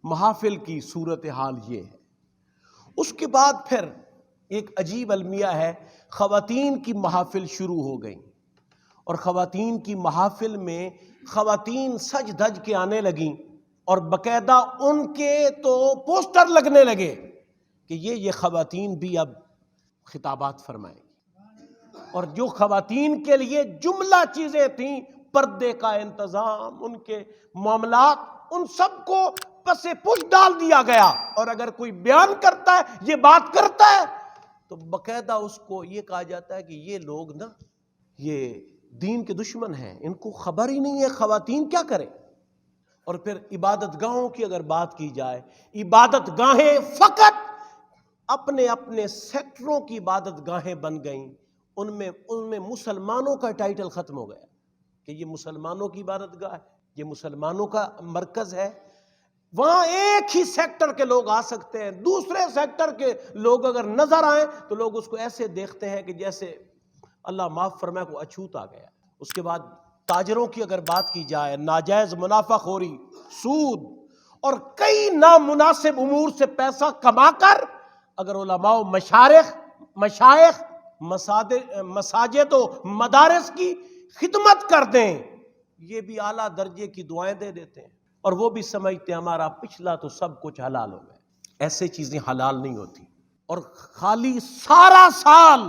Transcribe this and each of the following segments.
محافل کی صورتحال یہ ہے۔ اس کے بعد پھر ایک عجیب المیہ ہے، خواتین کی محافل شروع ہو گئیں، اور خواتین کی محافل میں خواتین سج دھج کے آنے لگیں، اور باقاعدہ ان کے تو پوسٹر لگنے لگے کہ یہ خواتین بھی اب خطابات فرمائیں گی، اور جو خواتین کے لیے جملہ چیزیں تھیں، پردے کا انتظام، ان کے معاملات، ان سب کو پس پش ڈال دیا گیا، اور اگر کوئی بیان کرتا ہے، یہ بات کرتا ہے، تو باقاعدہ اس کو یہ کہا جاتا ہے کہ یہ لوگ نا یہ دین کے دشمن ہیں، ان کو خبر ہی نہیں ہے خواتین کیا کریں۔ اور پھر عبادت گاہوں کی اگر بات کی جائے، عبادت گاہیں فقط اپنے اپنے سیکٹروں کی عبادت گاہیں بن گئیں، ان میں مسلمانوں کا ٹائٹل ختم ہو گیا کہ یہ مسلمانوں کی عبادت گاہ ہے، یہ مسلمانوں کا مرکز ہے۔ وہاں ایک ہی سیکٹر کے لوگ آ سکتے ہیں، دوسرے سیکٹر کے لوگ اگر نظر آئیں تو لوگ اس کو ایسے دیکھتے ہیں کہ جیسے اللہ معاف فرمائے کو اچھوت آ گیا۔ اس کے بعد تاجروں کی اگر بات کی جائے، ناجائز منافع خوری، سود اور کئی نامناسب امور سے پیسہ کما کر اگر علماء و مشائخ مساجد و مدارس کی خدمت کر دیں، یہ بھی اعلیٰ درجے کی دعائیں دے دیتے ہیں، اور وہ بھی سمجھتے ہیں ہمارا پچھلا تو سب کچھ حلال ہو گیا۔ ایسے چیزیں حلال نہیں ہوتی، اور خالی سارا سال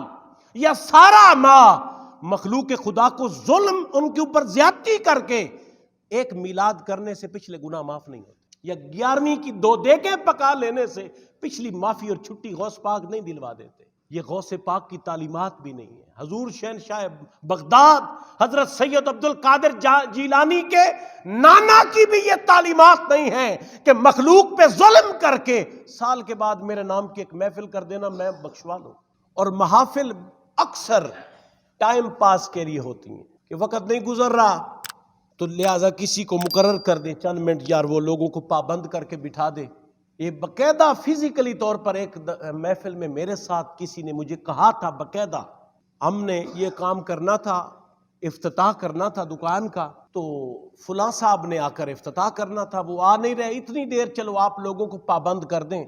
یا سارا ماہ مخلوق خدا کو ظلم، ان کے اوپر زیادتی کر کے ایک میلاد کرنے سے پچھلے گناہ معاف نہیں ہوتے، یا 11ویں کی 2 دیگیں پکا لینے سے پچھلی معافی اور چھٹی غوث پاک نہیں دلوا دیتے۔ یہ غوث پاک کی تعلیمات بھی نہیں ہے۔ حضور شہنشاہ بغداد حضرت سید عبد القادر جیلانی کے نانا کی بھی یہ تعلیمات نہیں ہیں کہ مخلوق پہ ظلم کر کے سال کے بعد میرے نام کی ایک محفل کر دینا، میں بخشوا لوں۔ اور محافل اکثر ٹائم پاس کے لیے ہوتی ہیں کہ وقت نہیں گزر رہا تو لہٰذا کسی کو مقرر کر دیں چند منٹ، یار وہ لوگوں کو پابند کر کے بٹھا دیں۔ یہ باقاعدہ فزیکلی طور پر ایک محفل میں میرے ساتھ کسی نے مجھے کہا تھا، باقاعدہ ہم نے یہ کام کرنا تھا، افتتاح کرنا تھا دکان کا، تو فلاں صاحب نے آ کر افتتاح کرنا تھا، وہ آ نہیں رہے، اتنی دیر چلو آپ لوگوں کو پابند کر دیں،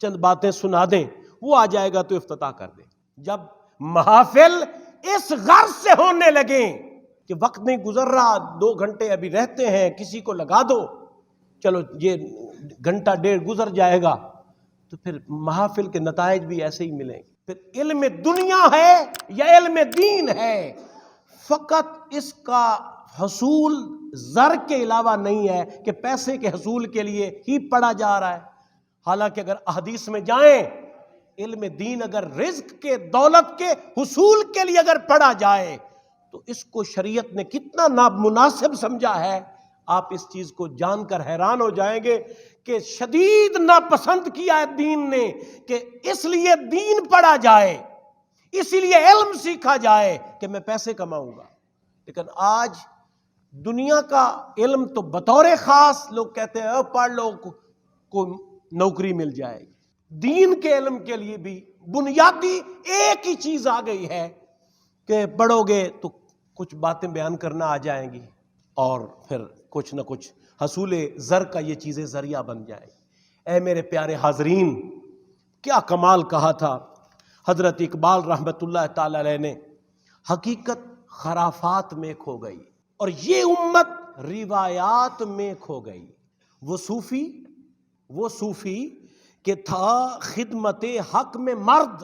چند باتیں سنا دیں، وہ آ جائے گا تو افتتاح کر دیں۔ جب محافل اس غرض سے ہونے لگیں کہ وقت نہیں گزر رہا، 2 گھنٹے ابھی رہتے ہیں، کسی کو لگا دو، چلو یہ گھنٹہ 1.5 گزر جائے گا، تو پھر محافل کے نتائج بھی ایسے ہی ملیں گے۔ پھر علم دنیا ہے یا علم دین ہے، فقط اس کا حصول زر کے علاوہ نہیں ہے کہ پیسے کے حصول کے لیے ہی پڑھا جا رہا ہے۔ حالانکہ اگر احادیث میں جائیں، علم دین اگر رزق کے، دولت کے حصول کے لیے اگر پڑھا جائے تو اس کو شریعت نے کتنا نامناسب سمجھا ہے، آپ اس چیز کو جان کر حیران ہو جائیں گے کہ شدید ناپسند کیا ہے دین نے کہ اس لیے دین پڑھا جائے، اسی لیے علم سیکھا جائے کہ میں پیسے کماؤں گا۔ لیکن آج دنیا کا علم تو بطور خاص لوگ کہتے ہیں پڑھ لو کو نوکری مل جائے گی، دین کے علم کے لیے بھی بنیادی ایک ہی چیز آ گئی ہے کہ پڑھو گے تو کچھ باتیں بیان کرنا آ جائیں گی، اور پھر کچھ نہ کچھ حصول زر کا یہ چیزیں ذریعہ بن جائیں گی۔ اے میرے پیارے حاضرین، کیا کمال کہا تھا حضرت اقبال رحمت اللہ تعالی علیہ نے، حقیقت خرافات میں کھو گئی اور یہ امت روایات میں کھو گئی۔ وہ صوفی کہ تھا خدمت حق میں مرد،